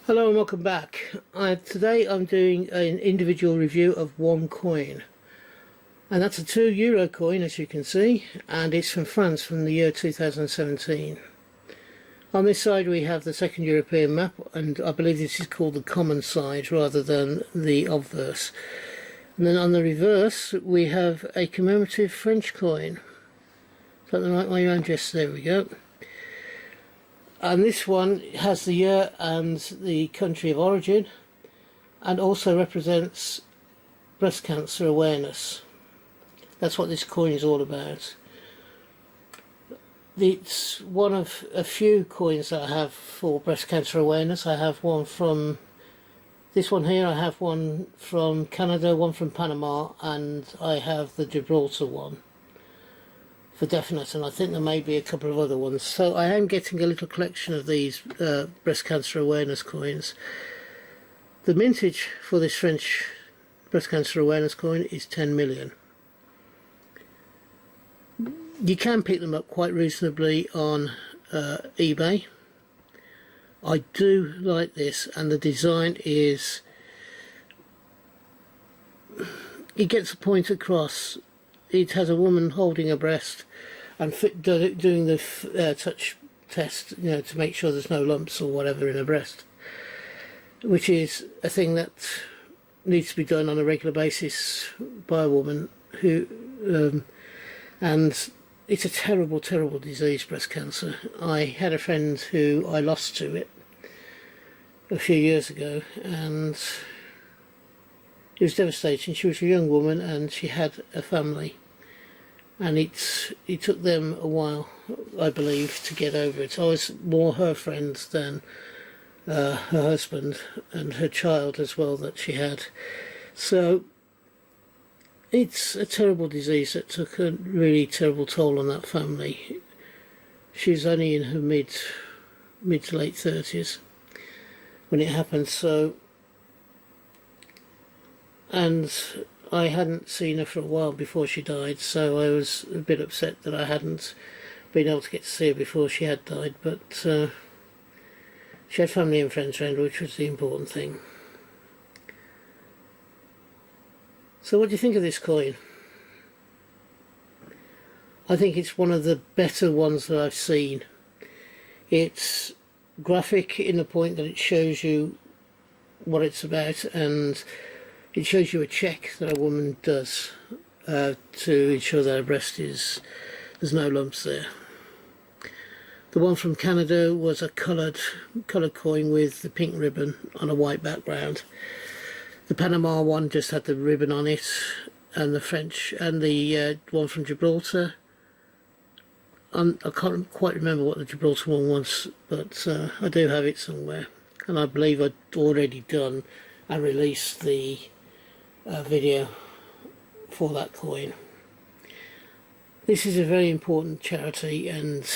Hello and welcome back. Today I'm doing an individual review of one coin, and that's a €2 coin, as you can see, and it's from France from the year 2017. On this side we have the second European map, and I believe this is called the common side rather than the obverse. And then on the reverse we have a commemorative French coin. Is that the right way around? Yes, there we go. And this one has the year and the country of origin, and also represents breast cancer awareness. That's what this coin is all about. It's one of a few coins that I have for breast cancer awareness. I have one from this one here, I have one from Canada, one from Panama, and I have the Gibraltar one for definite, and I think there may be a couple of other ones. So I am getting a little collection of these breast cancer awareness coins. The mintage for this French breast cancer awareness coin is 10 million. You can pick them up quite reasonably on eBay. I do like this, and the design is, it gets a point across. It has a woman holding a breast and doing the touch test, you know, to make sure there's no lumps or whatever in her breast, which is a thing that needs to be done on a regular basis by a woman who, and it's a terrible, terrible disease, breast cancer. I had a friend who I lost to it a few years ago, and it was devastating. She was a young woman and she had a family, and it took them a while, I believe, to get over it. I was more her friend than her husband and her child as well that she had. So it's a terrible disease that took a really terrible toll on that family. She's only in her mid to late 30s when it happened. So, and I hadn't seen her for a while before she died, so I was a bit upset that I hadn't been able to get to see her before she had died, but she had family and friends around her, which was the important thing. So what do you think of this coin? I think it's one of the better ones that I've seen. It's graphic in the point that it shows you what it's about, and it shows you a check that a woman does to ensure that her breast there's no lumps there. The one from Canada was a coloured coin with the pink ribbon on a white background. The Panama one just had the ribbon on it, and the French, and the one from Gibraltar, I can't quite remember what the Gibraltar one was, but I do have it somewhere, and I believe I'd already done and released the video for that coin. This is a very important charity, and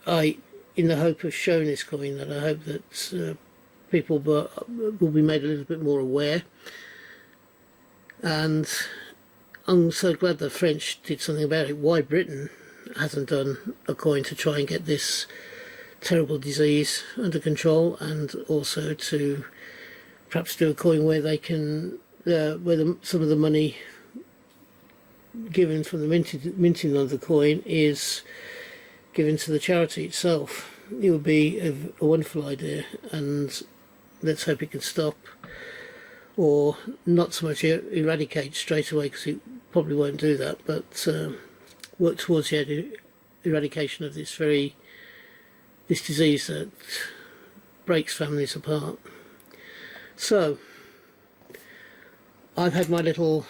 in the hope of showing this coin, that I hope that people will be made a little bit more aware. And I'm so glad the French did something about it. Why Britain hasn't done a coin to try and get this terrible disease under control, and also to perhaps do a coin where they can some of the money given from the minting of the coin is given to the charity itself. It would be a wonderful idea, and let's hope it can stop, or not so much eradicate straight away, because it probably won't do that, but work towards the eradication of this disease that breaks families apart. So I've had my little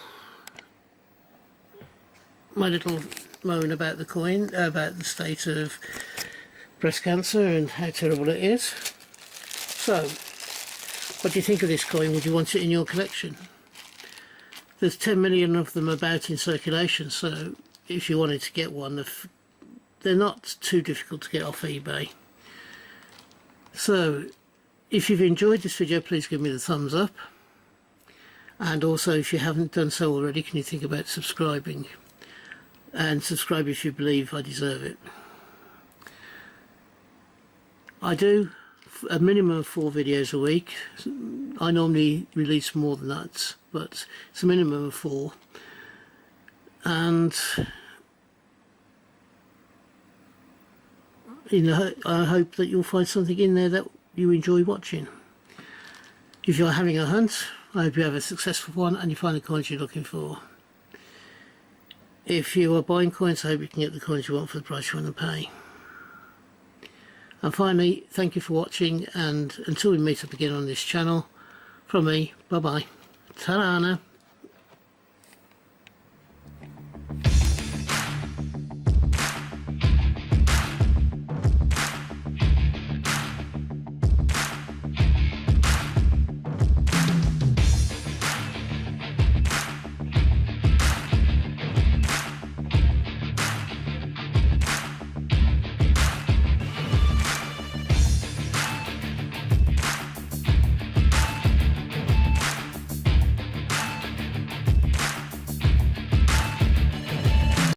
moan about the coin, about the state of breast cancer and how terrible it is. So, what do you think of this coin? Would you want it in your collection? There's 10 million of them about in circulation, so if you wanted to get one, they're not too difficult to get off eBay. So, if you've enjoyed this video, please give me the thumbs up. And also, if you haven't done so already, can you think about subscribing? And subscribe if you believe I deserve it. I do a minimum of 4 videos a week. I normally release more than that, but it's a minimum of 4. And I hope that you'll find something in there that you enjoy watching. If you're having a hunt, I hope you have a successful one and you find the coins you're looking for. If you are buying coins, I hope you can get the coins you want for the price you want to pay. And finally, thank you for watching, and until we meet up again on this channel, from me, bye bye. Ta-ra now.